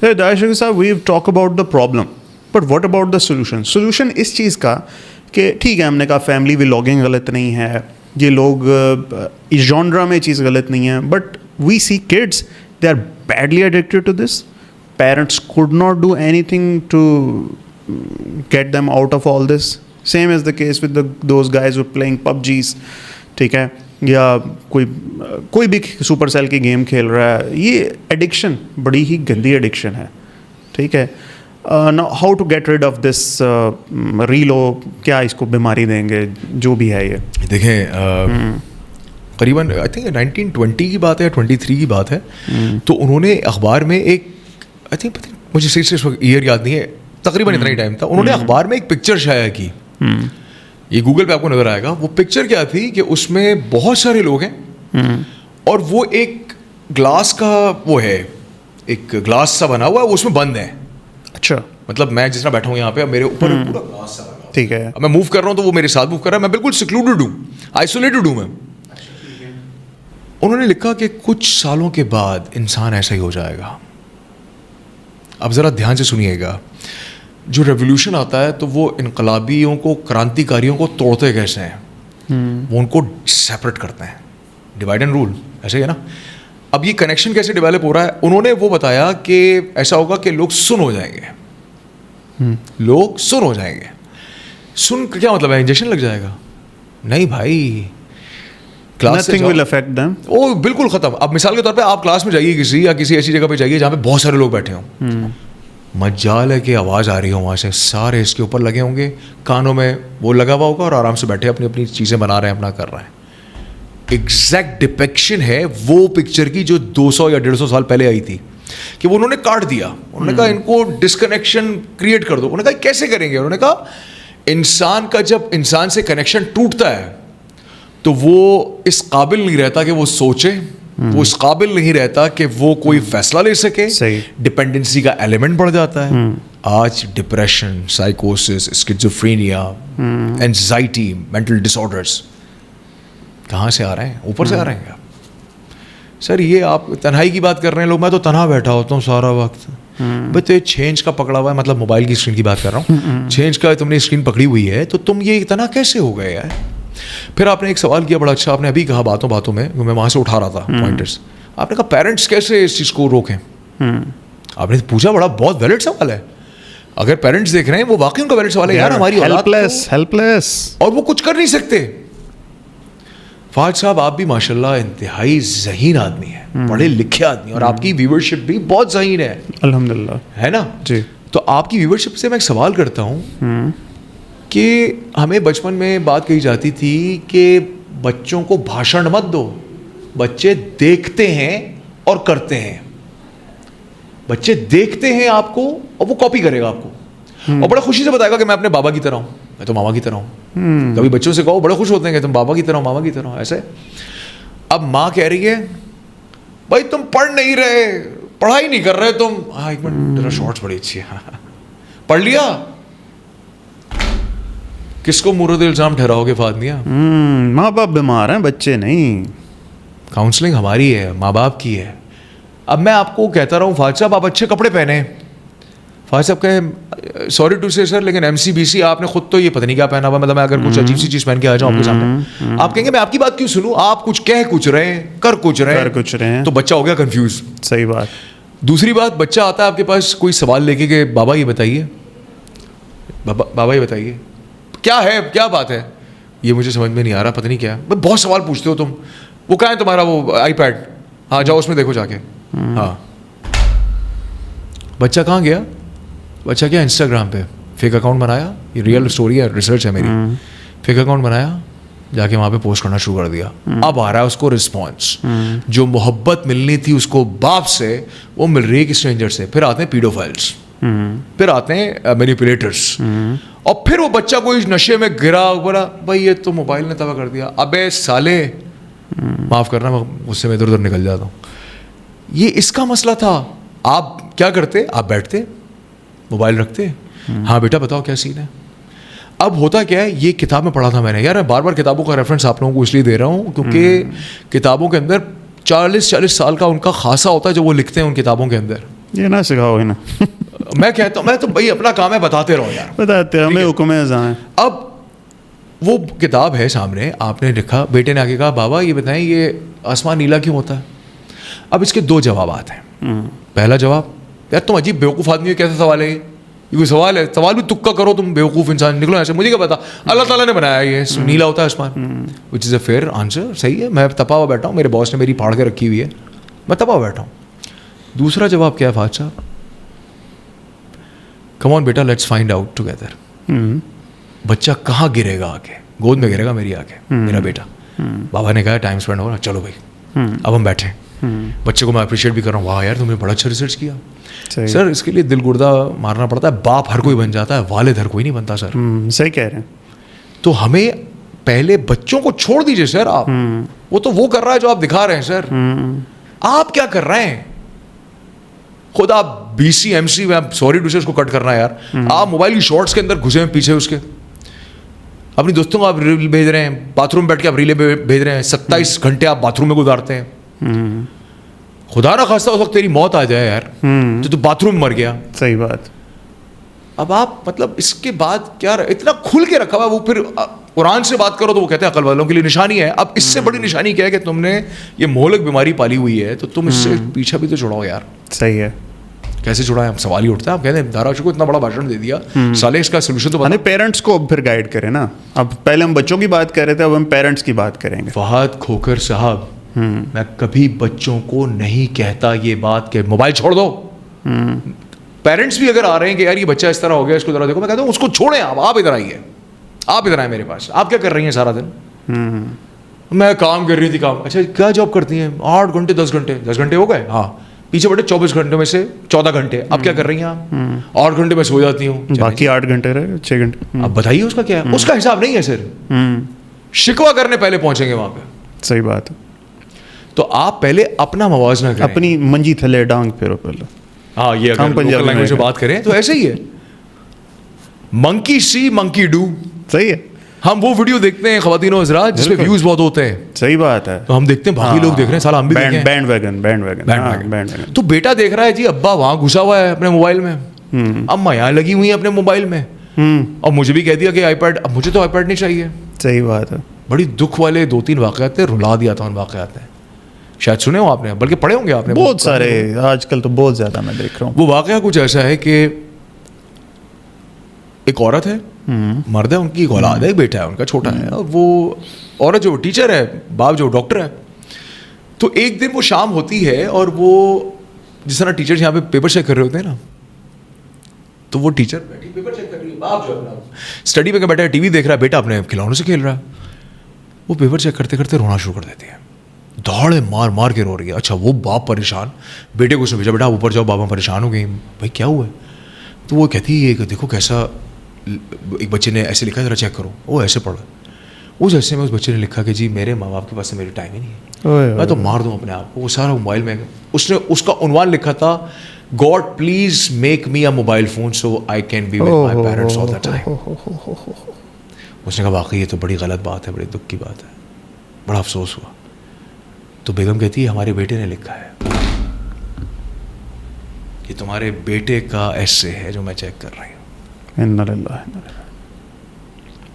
داعش صاحب we talk about the problem but what about the solution. Solution اس چیز کا کہ ٹھیک ہے ہم نے کہا فیملی ولاگنگ غلط نہیں ہے, یہ لوگ اس جانرا میں چیز غلط نہیں ہے, but we see kids they are badly addicted to this. Parents could not do anything to get them out of all this. Same as the case with those guys who are playing PUBGs, ٹھیک ہے, یا کوئی بھی super cell کی game کھیل رہا ہے. یہ ایڈکشن بڑی ہی گندی ایڈکشن ہے, ٹھیک ہے. How to get rid of this really, کیا اس کو بیماری دیں گے جو بھی ہے. یہ دیکھیں قریباً آئی تھنک 1920 کی بات ہے, 23 کی بات ہے, تو انہوں نے اخبار میں ایک آئی تھنک مجھے صرف ایئر یاد نہیں ہے, تقریباً اتنا ہی ٹائم تھا, انہوں نے اخبار میں ایک پکچر شائع کی. یہ گوگل پہ آپ کو نظر آئے گا. وہ پکچر کیا تھی کہ اس میں بہت سارے لوگ ہیں اور وہ ایک گلاس کا وہ ہے, ایک گلاس سا بنا ہوا ہے, وہ اس میں بند ہے. اچھا, مطلب میں جس طرح بیٹھا ہوں یہاں پہ, میرے اوپر پورا گلاس سا بنا, ٹھیک ہے, میں موو کر رہا ہوں تو وہ میرے ساتھ موو کر رہا ہے, میں بالکل سیکلوڈڈ ہوں, آئسولیٹڈ ہوں میں. انہوں نے لکھا کہ کچھ سالوں کے بعد انسان ایسا ہی ہو جائے گا. اب ذرا دھیان سے سنیے گا, جو ریولیوشن آتا ہے تو وہ انقلابیوں کو, کرانتیکاریوں کو توڑتے کیسے ہیں, وہ ان کو سیپریٹ کرتے ہیں, ڈیوائڈ اینڈ رول, ایسے ہی ہے نا. اب یہ کنیکشن کیسے ڈیولپ ہو رہا ہے, انہوں نے وہ بتایا کہ ایسا ہوگا کہ لوگ سن ہو جائیں گے. لوگ سن ہو جائیں گے. سن کیا مطلب ہے, انجیکشن لگ جائے گا؟ نہیں بھائی, کلاس will affect them. وہ بالکل ختم. اب مثال کے طور پہ آپ کلاس میں جائیے کسی یا کسی ایسی جگہ پہ جائیے جہاں پہ بہت سارے لوگ بیٹھے ہوں, مجال ہے کہ آواز آ رہی ہو وہاں سے, سارے اس کے اوپر لگے ہوں گے, کانوں میں وہ لگا ہوا ہوگا اور آرام سے بیٹھے اپنی اپنی چیزیں بنا رہے ہیں, اپنا کر رہے ہیں. ایگزیکٹ ڈپیکشن ہے وہ پکچر کی جو 200 یا 150 سال پہلے آئی تھی, کہ وہ انہوں نے کاٹ دیا. انہوں نے کہا ان کو ڈسکنیکشن کریٹ کر دو. انہوں نے کہا کیسے کریں گے؟ انہوں نے کہا انسان کا جب انسان سے کنیکشن ٹوٹتا ہے تو وہ اس قابل نہیں رہتا کہ وہ سوچے, وہ اس قابل نہیں رہتا کہ وہ کوئی فیصلہ لے سکے. ڈپینڈنسی کا ایلیمنٹ بڑھ جاتا ہے. آج ڈپریشن, سائیکوسس, اسکیزوفرینیا, اینزائٹی, مینٹل ڈس آرڈرس کہاں سے آ رہے ہیں؟ اوپر سے آ رہے ہیں. سر یہ آپ تنہائی کی بات کر رہے ہیں لوگ, میں تو تنہا بیٹھا ہوتا ہوں سارا وقت. بھائی تو یہ چھینچ کا پکڑا ہوا ہے, مطلب موبائل کی اسکرین کی بات کر رہا ہوں, چھینچ کا تم نے اسکرین پکڑی ہوئی ہے تو تم یہ تنہا کیسے ہو گئے یار؟ پھر آپ نے ایک سوال کیا بڑا اچھا, آپ نے ابھی کہا باتوں باتوں میں وہاں سے اٹھا رہا تھا پوائنٹرس. آپ نے کہا پیرنٹس کیسے اس چیز کو روکیں. آپ نے پوچھا بڑا بہت ویلڈ سوال ہے. اگر پیرنٹس دیکھ رہے ہیں وہ واقعی ان کا ویلڈ سوال ہے یار, ہماری ہیلپ لیس اور وہ کچھ کر نہیں سکتے. فہد صاحب آپ بھی ماشاءاللہ انتہائی ذہین آدمی ہیں, پڑھے لکھے آدمی, اور آپ کی ویورشپ بھی بہت ذہین ہے الحمدللہ, ہے نا جی. تو آپ کی ویورشپ سے میں ایک سوال کرتا ہوں کہ ہمیں بچپن میں بات کہی جاتی تھی کہ بچوں کو بھاشن مت دو, بچے دیکھتے ہیں اور کرتے ہیں. بچے دیکھتے ہیں آپ کو اور وہ کاپی کرے گا آپ کو, اور بڑا خوشی سے بتائے گا کہ میں اپنے بابا کی طرح ہوں, میں تو ماما کی طرح ہوں. کبھی بچوں سے کہو بڑے خوش ہوتے ہیں کہ تم بابا کی طرح ہو, ماما کی طرح ہو, ایسے. اب ماں کہہ رہی ہے بھائی تم پڑھ نہیں رہے, پڑھائی نہیں کر رہے تم. ہاں ایک منٹ, ذرا شارٹس بڑی اچھی ہے, پڑھ لیا. کس کو مورد الزام ٹھہراؤ گے فاطمیہ؟ ماں باپ بیمار ہیں, بچے نہیں. کاؤنسلنگ ہماری ہے, ماں باپ کی ہے. اب میں آپ کو کہتا رہا ہوں فاطمہ صاحب آپ اچھے کپڑے پہنے. فاطمہ صاحب کہیں سوری ٹو سے سر لیکن MCBC آپ نے خود تو یہ پتہ نہیں کیا پہنا ہوا, مطلب میں اگر کچھ عجیب سی چیز پہن کے آ جاؤں آپ کے سامنے, آپ کہیں گے میں آپ کی بات کیوں سنوں, آپ کچھ کہہ کچھ رہے ہیں, کر کچھ رہے ہیں, تو بچہ ہو گیا کنفیوز. صحیح بات. دوسری بات, بچہ آتا ہے آپ کے پاس کوئی سوال لے کے کہ بابا یہ بتائیے, بابا یہ بتائیے کیا ہے, کیا بات ہے, یہ مجھے سمجھ میں نہیں آ رہا, پتہ نہیں کیا. بہت سوال پوچھتے ہو تم, وہ کہاں ہے تمہارا وہ iPad, ہاں جاؤ اس میں دیکھو جا کے. ہاں بچہ کہاں گیا, بچہ کیا انسٹاگرام پہ فیک اکاؤنٹ بنایا, یہ ریئل اسٹوری ہے, ریسرچ ہے میری. فیک اکاؤنٹ بنایا, جا کے وہاں پہ پوسٹ کرنا شروع کر دیا. اب آ رہا ہے اس کو رسپانس, جو محبت ملنی تھی اس کو باپ سے وہ مل رہی ہے ایک اسٹرینجر سے. پھر آتے ہیں پیڈو فائلس, پھر آتے ہیں مینیپولیٹرس, اور پھر وہ بچہ کوئی نشے میں گرا, بولا بھائی یہ تو موبائل نے تباہ کر دیا. ابے سالے معاف کرنا, میں اس سے میں ادھر ادھر نکل جاتا ہوں. یہ اس کا مسئلہ تھا. آپ کیا کرتے, آپ بیٹھتے موبائل رکھتے, ہاں بیٹا بتاؤ کیا سین ہے. اب ہوتا کیا ہے, یہ کتاب میں پڑھا تھا میں نے, یار میں بار بار کتابوں کا ریفرنس آپ لوگوں کو اس لیے دے رہا ہوں کیونکہ کتابوں کے اندر 40 سال کا ان کا خاصہ ہوتا ہے جو وہ لکھتے ہیں ان کتابوں کے اندر. یہ نہ سکھاؤ ہے نا. میں کہتا ہوں میں تو بھائی اپنا کام ہے بتاتے رہو یار. بتاتے ہمیں حکم ازاں ہے. اب وہ کتاب ہے سامنے, آپ نے لکھا, بیٹے نے آگے کہا بابا یہ بتائیں یہ آسمان نیلا کیوں ہوتا ہے؟ اب اس کے 2 جوابات ہیں. پہلا جواب, یار تم عجیب بیوقوف آدمی ہو, کیسا سوال ہے یہ کوئی سوال ہے؟ سوال بھی تکا کرو تم, بیوقوف انسان نکلو ایسے. مجھے کیا پتا, اللہ تعالیٰ نے بنایا یہ نیلا ہوتا ہے آسمان, وچ از اے فیئر آنسر. صحیح ہے, میں تپا ہوا بیٹھا ہوں, میرے باس نے میری پھاڑ کے رکھی ہوئی ہے, میں تپا ہوا بیٹھا ہوں. دوسرا جواب کیا ہے فہد صاحب؟ کم آن بیٹا لیٹس فائنڈ آؤٹ ٹوگیدر. بچہ کہاں گرے گا آگے؟ گود میں گرے گا میری آگے, میرا بیٹا. بابا نے کہا ٹائم اسپینڈ ہو رہا, چلو بھائی اب ہم بیٹھیں. بچے کو میں اپریشیٹ بھی کر رہا ہوں, واہ یار تم نے بڑا اچھا ریسرچ کیا. سر اس کے لیے دل گردہ مارنا پڑتا ہے. باپ ہر کوئی بن جاتا ہے, والد ہر کوئی نہیں بنتا سر. صحیح کہہ رہے ہیں. تو ہمیں پہلے بچوں کو چھوڑ دیجیے سر. آپ وہ تو وہ کر رہا ہے جو آپ دکھا رہے ہیں سر. آپ کیا کر رہے ہیں؟ خود آپ BC MC میں سوری ٹو سے اس کو کٹ کرنا ہے یار. آپ موبائل کی شارٹس کے اندر گھسے ہیں پیچھے اس کے, اپنی دوستوں کو آپ ریل بھیج رہے ہیں, باتھ روم بیٹھ کے آپ ریلیں بھیج رہے ہیں, 27 گھنٹے آپ باتھ روم میں گزارتے ہیں. خدا نہ خواستہ اس وقت تیری موت آ جائے یار تو باتھ روم مر گیا. صحیح بات. اب آپ مطلب اس کے بعد کیا اتنا کھل کے رکھا ہوا ہے. وہ پھر قرآن سے بات کرو تو وہ کہتے ہیں عقل والوں کے لیے نشانی ہے. اب اس سے بڑی نشانی کیا ہے کہ تم نے یہ مہلک بیماری پالی ہوئی ہے, تو تم اس سے پیچھا بھی تو چھڑاؤ یار. صحیح ہے. کیسے چھڑائیں؟ سوال ہی اٹھتا ہے. آپ کہتے ہیں داراشو کو اتنا بڑا بھاشن دے دیا, سالے اس کا سولوشن تو بتا. پیرنٹس کو پھر گائیڈ کریں نا. اب پہلے ہم بچوں کی بات کر رہے تھے, اب ہم پیرنٹس کی بات کریں گے. فہد کھوکر صاحب, میں کبھی بچوں کو نہیں کہتا یہ بات کہ موبائل چھوڑ دو. پیرنٹس بھی اگر آ رہے ہیں کہ یار یہ بچہ اس طرح ہو گیا, اس کو ذرا دیکھو, میں کہتا ہوں اس کو چھوڑیں. آپ ادھر آئیے, آپ ادھر آئیں میرے پاس. آپ کیا کر رہی ہیں سارا دن؟ میں کام کر رہی تھی. کام اچھا کیا جاب کرتی ہیں؟ 8 گھنٹے 10 گھنٹے 10 گھنٹے ہو گئے. ہاں پیچھے بڑے 24 گھنٹوں میں سے 14 گھنٹے اب کیا کر رہی ہیں آپ؟ 8 گھنٹے میں سو جاتی ہوں, باقی 8 گھنٹے رہے 6 گھنٹے. اب بتائیے اس کا کیا ہے؟ اس کا حساب نہیں ہے سر. شکوہ کرنے پہلے پہنچیں گے وہاں پہ. صحیح بات ہے. تو آپ پہلے اپنا موازنہ کریں, اپنی منجی تھلے ڈانگ پھیرو پہلے. ہاں یہ اگر لوکل لینگویج میں بات کریں تو ایسے ہی ہے. منکی سی منکی ڈو. صحیح ہے. ہم وہ ویڈیو دیکھتے ہیں خواتین و حضرات جس میں ویوز بہت ہوتے ہیں. صحیح بات ہے. تو ہم دیکھتے ہیں باقی لوگ دیکھ رہے ہیں, سالا ہم بھی دیکھیں. Bandwagon. تو بیٹا دیکھ رہا ہے جی ابا وہاں گھسا ہوا ہے اپنے موبائل میں, اما یہاں لگی ہوئی ہیں اپنے موبائل میں, اور مجھے بھی کہہ دیا کہ آئی پیڈ. اب مجھے تو آئی پیڈ نہیں چاہیے. صحیح بات ہے. بڑی دکھ والے 2-3 واقعات تھے, رلا دیا تھا ان واقعات نے. شاید سنے ہو آپ نے, بلکہ پڑھے ہوں گے آپ نے. بہت سارے آج کل تو بہت زیادہ میں دیکھ رہا ہوں. وہ واقعہ کچھ ایسا ہے کہ ایک عورت ہے, مرد ہے, ان کی اولاد ہے, ایک بیٹا ہے ان کا چھوٹا ہے, اور وہ عورت جو ٹیچر ہے, باپ جو ڈاکٹر ہے. تو ایک دن وہ شام ہوتی ہے اور وہ جس طرح ٹیچر یہاں پہ پیپر چیک کر رہے ہوتے ہیں نا, تو وہ ٹیچر بیٹھی پیپر چیک کر رہی ہے, باپ جو اپنا اسٹڈی پہ بیٹھا ہے, ٹی وی دیکھ رہا ہے, بیٹا اپنے کھلونوں سے کھیل رہا ہے. وہ پیپر چیک کرتے کرتے رونا شروع کر دیتی ہے, دھاڑے مار مار کے رو رہی ہے. اچھا وہ باپ پریشان, بیٹے کو اس نے بھیجا, بیٹا اوپر جاؤ, بابا پریشان ہو گئی. بھائی کیا ہوا ہے؟ تو وہ کہتی ہے کہ دیکھو کیسا, ایک بچے نے ایسے لکھا, ذرا چیک کرو. وہ ایسے پڑھا, اس ایسے میں اس بچے نے لکھا کہ جی میرے ماں باپ کے پاس میری ٹائم ہی نہیں ہے, میں تو مار دوں اپنے آپ کو. وہ سارا موبائل میں, اس نے اس کا عنوان لکھا تھا, God please make me a mobile phone so I can be with my parents all the time. اس نے کہا واقعی یہ تو بڑی غلط بات ہے, بڑی دکھ کی بات ہے, بڑا افسوس ہوا. تو بیگم کہتی ہے ہمارے بیٹے نے لکھا ہے, یہ تمہارے بیٹے کا ایسے ہے جو میں چیک کر رہی ہوں.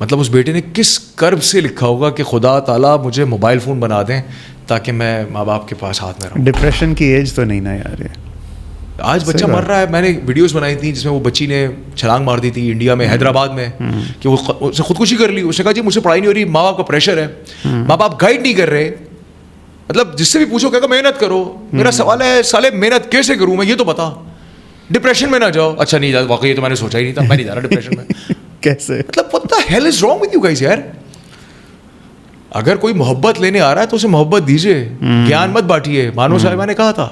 مطلب اس بیٹے نے کس کرب سے لکھا ہوگا کہ خدا تعالیٰ مجھے موبائل فون بنا دیں تاکہ میں ماں باپ کے پاس ہاتھ میں رہوں. ڈپریشن کی ایج تو نہیں نا یار. آج بچہ مر رہا ہے. میں نے ویڈیوز بنائی تھیں جس میں وہ بچی نے چھلانگ مار دی تھی انڈیا میں, حیدرآباد میں, کہ وہ اس نے خودکشی کر لی. اس نے کہا جی مجھ سے پڑھائی نہیں ہو رہی, ماں باپ کا پریشر ہے, ماں باپ گائیڈ نہیں کر رہے. مطلب جس سے بھی پوچھو کہا محنت کرو. میرا سوال ہے سالے محنت کیسے کروں میں, یہ تو بتا. ڈپریشن میں نہ جاؤ. اچھا نہیں جاتا, واقعی یہ تو میں نے سوچا ہی نہیں تھا, میں نہیں جا رہا ڈپریشن میں. کیسے؟ مطلب what the hell is wrong with you guys یار. اگر کوئی محبت لینے آ رہا ہے تو اسے محبت دیجیے, گیان مت بانٹیے. مانو صاحبہ نے کہا تھا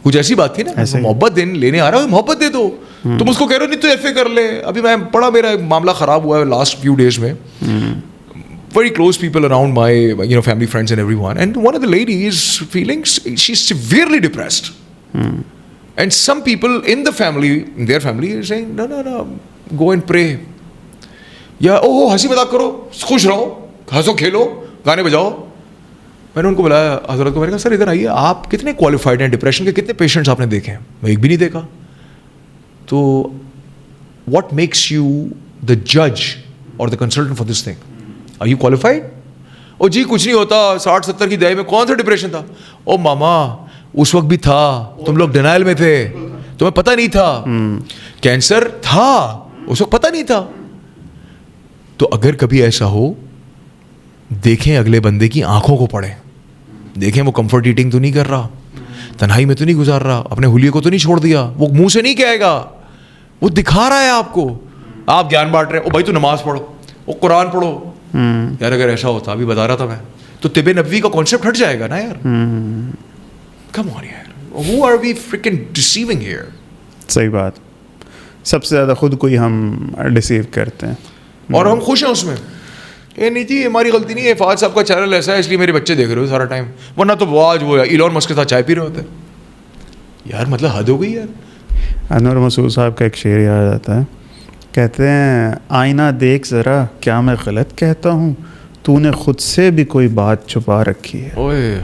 کچھ ایسی بات تھی نا, محبت لینے آ رہا ہے محبت دے دو. تم اس کو کہہ رہے ہو نہیں تو ایف اے کر لے. ابھی میں پڑھا, میرا معاملہ خراب ہوا ہے لاسٹ فیو ڈیز میں. Very close people around my family, friends and everyone, and one of the ladies feeling she's severely depressed. And some people in the family, in their family, are saying no, go and pray. یا ہنسی مذاق کرو, خوش رہو, ہنسو کھیلو, گانے بجاؤ. میں نے ان کو بلایا حضرت کو, میں نے کہا سر ادھر آئیے, آپ کتنے کوالیفائڈ ہیں, ڈپریشن کے کتنے پیشنٹس آپ نے دیکھے ہیں؟ میں ایک بھی نہیں دیکھا. تو واٹ میکس یو دا جج اور the consultant for this thing, are you qualified? او جی کچھ نہیں ہوتا, 60-70 کی دہائی میں کون سا ڈپریشن تھا؟ او ماما اس وقت بھی تھا, تم لوگ ڈینائل میں تھے, تمہیں پتہ نہیں تھا. کینسر تھا اس وقت پتہ نہیں تھا. تو اگر کبھی ایسا ہو, دیکھیں اگلے بندے کی آنکھوں کو پڑھیں, دیکھیں وہ کمفرٹ ایٹنگ تو نہیں کر رہا, تنہائی میں تو نہیں گزار رہا, اپنے حلیے کو تو نہیں چھوڑ دیا, وہ منہ سے نہیں کہے گا, وہ دکھا رہا ہے آپ کو. آپ گیان بانٹ رہے ہیں, او بھائی تو نماز پڑھو, وہ قرآن پڑھو. یار اگر ایسا ہوتا, ابھی بتا رہا تھا میں, تو طب نبوی کا کانسیپٹ ہٹ جائے گا نا یار. کم آن یار, who are we freaking deceiving here؟ صحیح بات, سب سے زیادہ خود کو ہی ہم ڈیسیو کرتے ہیں, اور ہم خوش ہیں اس میں. یہ نہیں جی ہماری غلطی نہیں ہے, فہد صاحب کا چینل ایسا ہے اس لیے میرے بچے دیکھ رہے ہو سارا ٹائم, ورنہ تو وہ آج وہ ایلون مسک کے ساتھ چائے پی رہے ہوتے. یار مطلب حد ہو گئی یار. انور مسعود صاحب کا ایک شعر یاد آتا ہے, کہتے ہیں آئینہ دیکھ ذرا کیا میں غلط کہتا ہوں, تو نے خود سے بھی کوئی بات چھپا رکھی ہے. اوئے